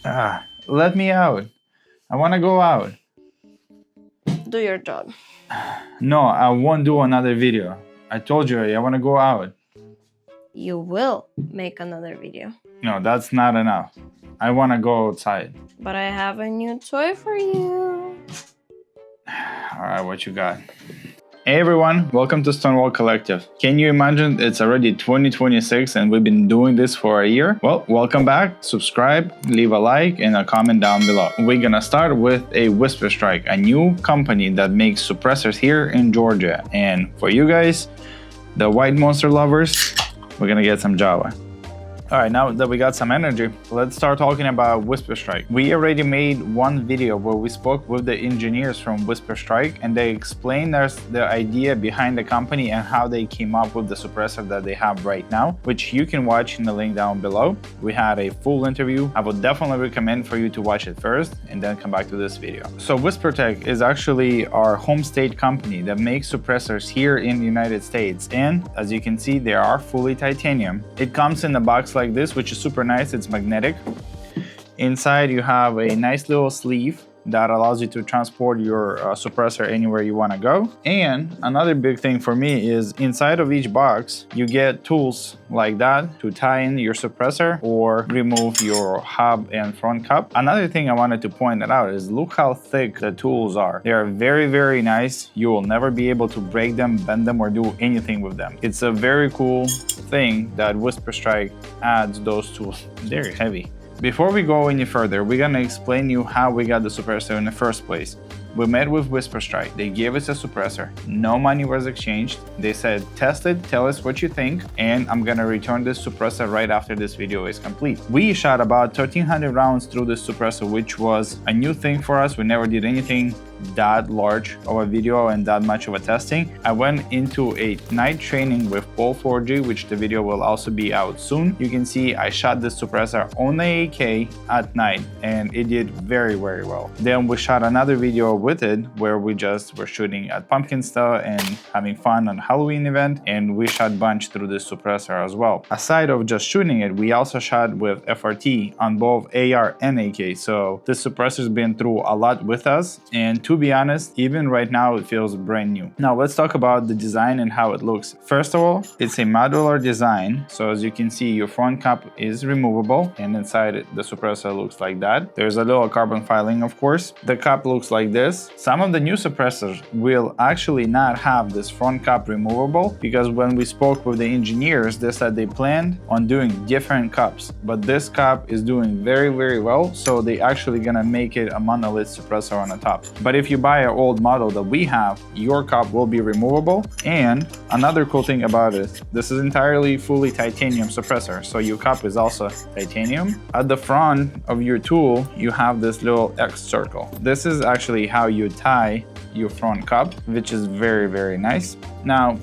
Let me out. I want to go out. Do your job. No, I won't do another video. I told you I want to go out. You will make another video. No, that's not enough. I want to go outside. But I have a new toy for you. Alright, what you got? Hey everyone, welcome to Stonewall Collective. Can you imagine it's already 2026 and we've been doing this for a year? Well, welcome back, subscribe, leave a like and a comment down below. We're gonna start with a Whisperstrike, a new company that makes suppressors here in Georgia. And for you guys, the white monster lovers, we're gonna get some Java. Alright, now that we got some energy, let's start talking about Whisperstrike. We already made one video where we spoke with the engineers from Whisperstrike and they explained us the idea behind the company and how they came up with the suppressor that they have right now, which you can watch in the link down below. We had a full interview. I would definitely recommend for you to watch it first and then come back to this video. So Whisperstrike is actually our home state company that makes suppressors here in the United States. And as you can see, they are fully titanium. It comes in a box like this, which is super nice. It's magnetic. Inside you have a nice little sleeve that allows you to transport your suppressor anywhere you want to go. And another big thing for me is inside of each box you get tools like that to tie in your suppressor or remove your hub and front cup. Another thing I wanted to point out is look how thick the tools are. They are very, very nice. You will never be able to break them, bend them, or do anything with them. It's a very cool thing that Whisperstrike adds those tools. They're heavy. Before we go any further, we're gonna explain you how we got the suppressor in the first place. We met with Whisperstrike. They gave us a suppressor. No money was exchanged. They said, test it, tell us what you think, and I'm gonna return this suppressor right after this video is complete. We shot about 1,300 rounds through this suppressor, which was a new thing for us. We never did anything that large of a video and that much of a testing. I went into a night training with Pole 4G, which the video will also be out soon. You can see I shot this suppressor on the AK at night and it did very, very well. Then we shot another video with it where we just were shooting at Pumpkin Stuff and having fun on Halloween event, and we shot bunch through this suppressor as well. Aside of just shooting it, we also shot with FRT on both AR and AK, so this suppressor's been through a lot with us, and to be honest, even right now it feels brand new. Now let's talk about the design and how it looks. First of all, it's a modular design, so as you can see your front cap is removable and inside it, the suppressor looks like that. There's a little carbon filing, of course. The cap looks like this. Some of the new suppressors will actually not have this front cap removable because when we spoke with the engineers, they said they planned on doing different cups, but this cap is doing very, very well, so they actually gonna make it a monolith suppressor on the top. But if you buy an old model that we have, your cup will be removable. And another cool thing about it, this is entirely fully titanium suppressor, so your cup is also titanium. At the front of your tool, you have this little X circle. This is actually how you tie your front cup, which is very, very nice. Now,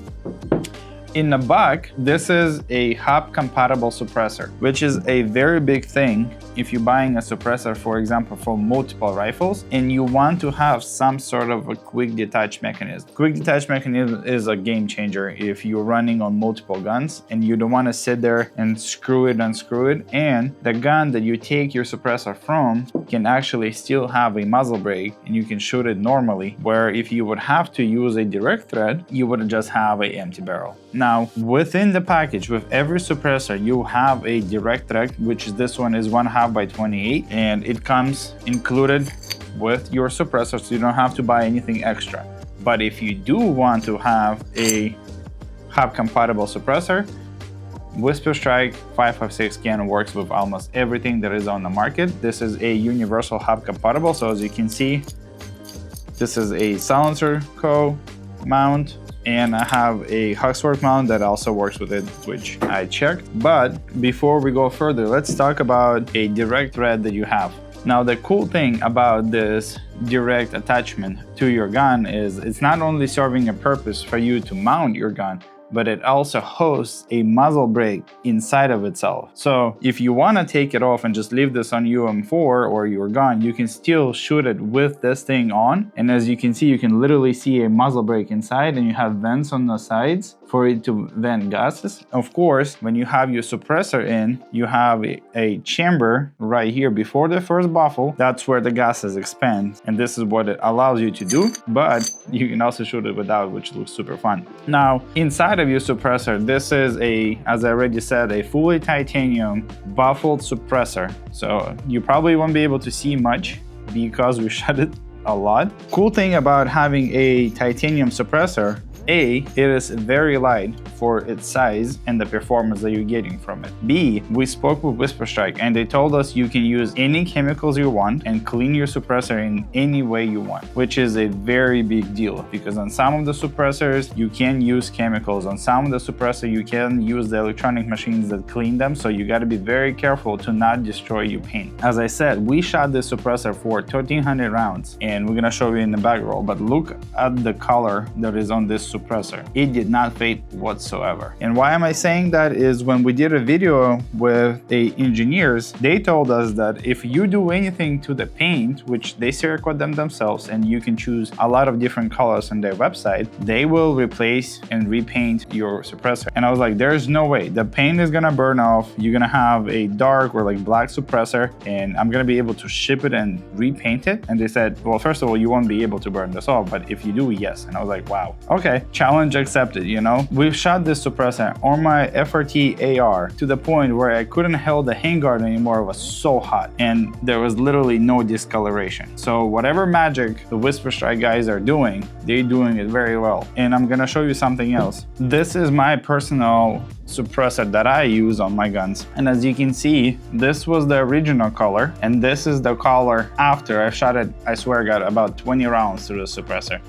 in the back, this is a hub compatible suppressor, which is a very big thing if you're buying a suppressor, for example, for multiple rifles, and you want to have some sort of a quick detach mechanism. Quick detach mechanism is a game changer if you're running on multiple guns and you don't want to sit there and screw it, unscrew it, and the gun that you take your suppressor from can actually still have a muzzle brake and you can shoot it normally, where if you would have to use a direct thread, you would just have an empty barrel. Now, within the package, with every suppressor, you have a direct thread, which is this one is 1/2 by 28, and it comes included with your suppressor, so you don't have to buy anything extra. But if you do want to have a hub compatible suppressor, Whisperstrike 556 can works with almost everything that is on the market. This is a universal hub compatible, so as you can see, this is a silencer co mount, and I have a Huxwork mount that also works with it, which I checked. But before we go further, let's talk about a direct thread that you have. Now, the cool thing about this direct attachment to your gun is it's not only serving a purpose for you to mount your gun, but it also hosts a muzzle brake inside of itself. So if you want to take it off and just leave this on UM4 or your gun, you can still shoot it with this thing on. And as you can see, you can literally see a muzzle brake inside, and you have vents on the sides for it to vent gases. Of course, when you have your suppressor in, you have a chamber right here before the first baffle. That's where the gases expand, and this is what it allows you to do, but you can also shoot it without, which looks super fun. Now, inside of your suppressor, this is as I already said, a fully titanium baffled suppressor. So you probably won't be able to see much because we shut it a lot. Cool thing about having a titanium suppressor, it is very light for its size and the performance that you're getting from it. B, we spoke with Whisperstrike and they told us you can use any chemicals you want and clean your suppressor in any way you want, which is a very big deal because on some of the suppressors you can use chemicals, on some of the suppressor you can use the electronic machines that clean them, so you got to be very careful to not destroy your paint. As I said, we shot this suppressor for 1300 rounds and we're gonna show you in the back roll, but look at the color that is on this suppressor. It did not fade whatsoever. And why am I saying that is when we did a video with the engineers, they told us that if you do anything to the paint, which they Cerakote them themselves, and you can choose a lot of different colors on their website, they will replace and repaint your suppressor. And I was like, there's no way. The paint is gonna burn off. You're gonna have a dark or like black suppressor, and I'm gonna be able to ship it and repaint it. And they said, well, first of all, you won't be able to burn this off, but if you do, yes. And I was like, wow, okay, challenge accepted, you know? We've shot this suppressor on my FRT AR to the point where I couldn't hold the handguard anymore. It was so hot and there was literally no discoloration. So whatever magic the Whisperstrike guys are doing, they're doing it very well. And I'm gonna show you something else. This is my personal suppressor that I use on my guns, and as you can see, this was the original color and this is the color after I shot it. I swear I got about 20 rounds through the suppressor.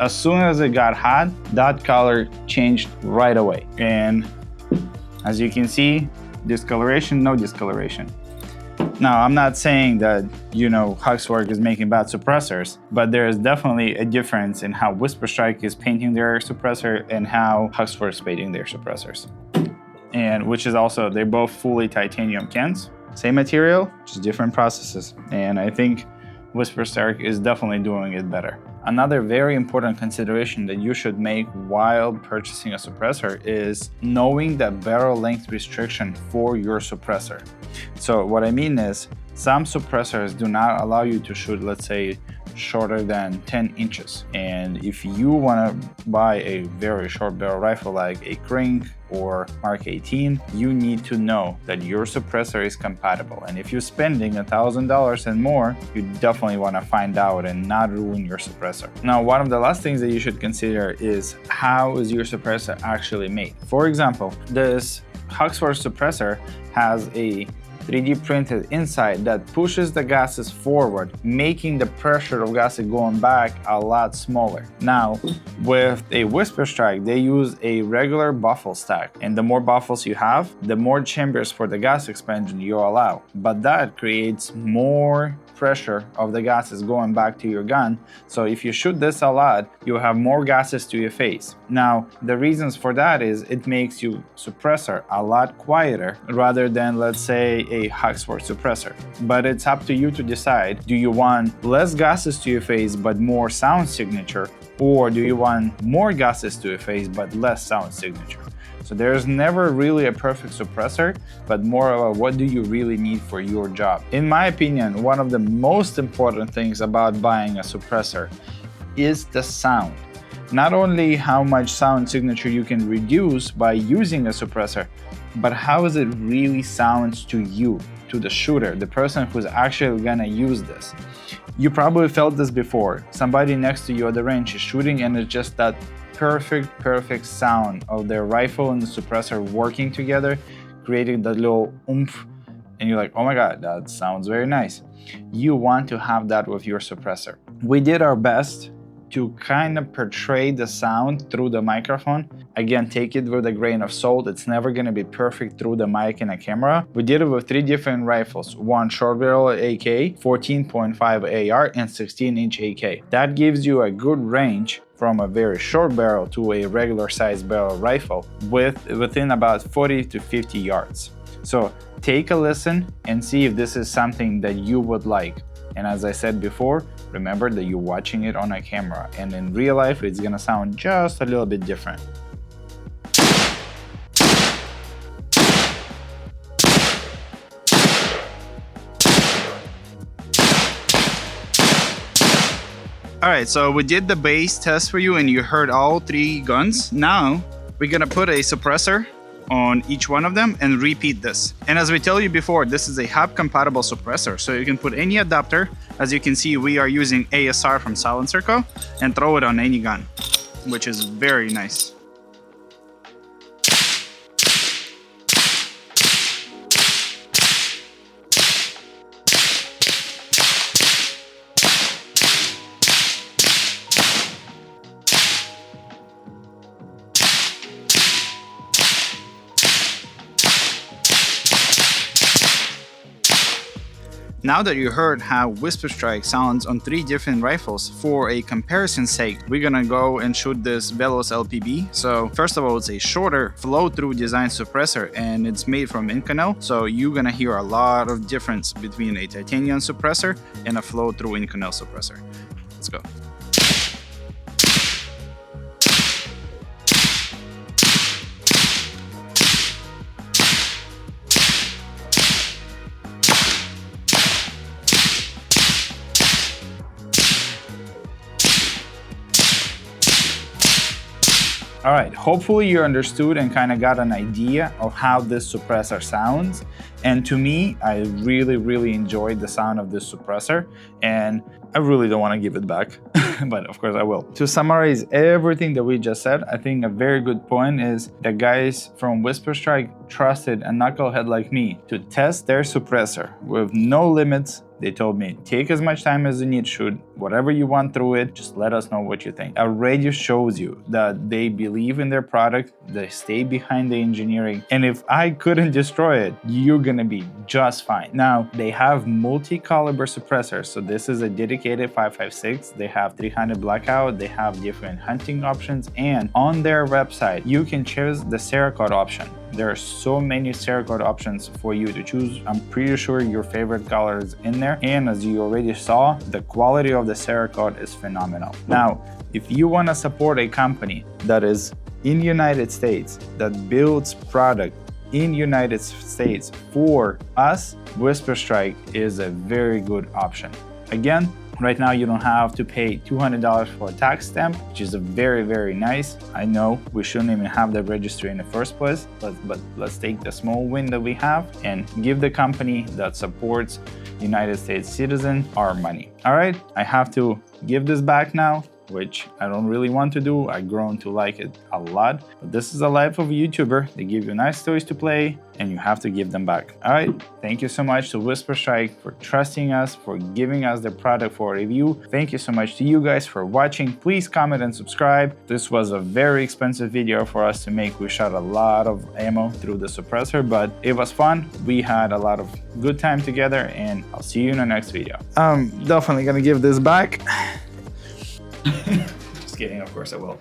As soon as it got hot, that color changed right away, and as you can see, discoloration, no discoloration. Now, I'm not saying that, you know, Huxwork is making bad suppressors, but there is definitely a difference in how Whisperstrike is painting their suppressor and how Huxwork is painting their suppressors. And which is also, they're both fully titanium cans. Same material, just different processes. And I think Whisperstrike is definitely doing it better. Another very important consideration that you should make while purchasing a suppressor is knowing the barrel length restriction for your suppressor. So what I mean is, some suppressors do not allow you to shoot, let's say, shorter than 10 inches. And if you want to buy a very short barrel rifle like a Krink or Mark 18, you need to know that your suppressor is compatible. And if you're spending $1,000 and more, you definitely want to find out and not ruin your suppressor. Now, one of the last things that you should consider is how is your suppressor actually made. For example, this Huxwork suppressor has a 3D printed inside that pushes the gases forward, making the pressure of gases going back a lot smaller. Now, with a Whisperstrike, they use a regular baffle stack, and the more baffles you have, the more chambers for the gas expansion you allow. But that creates more pressure of the gases going back to your gun. So if you shoot this a lot, you have more gases to your face. Now, the reasons for that is it makes your suppressor a lot quieter rather than, let's say, a Huxwork suppressor. But it's up to you to decide, do you want less gases to your face but more sound signature, or do you want more gases to your face but less sound signature? So there's never really a perfect suppressor, but more of a what do you really need for your job. In my opinion, one of the most important things about buying a suppressor is the sound. Not only how much sound signature you can reduce by using a suppressor, but how is it really sounds to you, to the shooter, the person who's actually gonna use this. You probably felt this before. Somebody next to you at the range is shooting and it's just that perfect sound of their rifle and the suppressor working together, creating that little oomph, and you're like, oh my god, that sounds very nice. You want to have that with your suppressor. We did our best to kind of portray the sound through the microphone. Again, take it with a grain of salt. It's never going to be perfect through the mic and a camera. We did it with 3 different rifles, one short barrel AK, 14.5 AR, and 16-inch AK. That gives you a good range from a very short barrel to a regular size barrel rifle within about 40 to 50 yards. So take a listen and see if this is something that you would like. And as I said before, remember that you're watching it on a camera, and in real life it's gonna sound just a little bit different. Alright, so we did the base test for you and you heard all three guns. Now we're gonna put a suppressor on each one of them and repeat this. And as we told you before, this is a hub compatible suppressor, so you can put any adapter. As you can see, we are using ASR from Silencer Co. and throw it on any gun, which is very nice. Now that you heard how Whisperstrike sounds on 3 different rifles, for a comparison's sake, we're gonna go and shoot this Velos LPB. So first of all, it's a shorter flow-through design suppressor and it's made from Inconel. So you're gonna hear a lot of difference between a titanium suppressor and a flow-through Inconel suppressor. Let's go. Alright, hopefully you understood and kind of got an idea of how this suppressor sounds. And to me, I really enjoyed the sound of this suppressor, and I really don't want to give it back, but of course I will. To summarize everything that we just said, I think a very good point is that guys from Whisperstrike trusted a knucklehead like me to test their suppressor with no limits. They told me, take as much time as you need, shoot whatever you want through it, just let us know what you think. Already shows you that they believe in their product, they stay behind the engineering, and if I couldn't destroy it, you're gonna be just fine. Now, they have multi-caliber suppressors, so this is a dedicated 5.56, they have 300 blackout, they have different hunting options, and on their website, you can choose the Cerakote option. There are so many Cerakote options for you to choose. I'm pretty sure your favorite color is in there. And as you already saw, the quality of the Cerakote is phenomenal. Now, if you want to support a company that is in the United States, that builds product in United States for us, Whisperstrike is a very good option. Again, right now you don't have to pay $200 for a tax stamp, which is very nice. I know we shouldn't even have the registry in the first place, but let's take the small win that we have and give the company that supports United States citizen our money. All right, I have to give this back now, which I don't really want to do. I've grown to like it a lot, but this is the life of a YouTuber. They give you nice toys to play and you have to give them back. All right, thank you so much to Whisperstrike for trusting us, for giving us their product for a review. Thank you so much to you guys for watching. Please comment and subscribe. This was a very expensive video for us to make. We shot a lot of ammo through the suppressor, but it was fun. We had a lot of good time together, and I'll see you in the next video. I'm definitely gonna give this back. Just kidding, of course I will.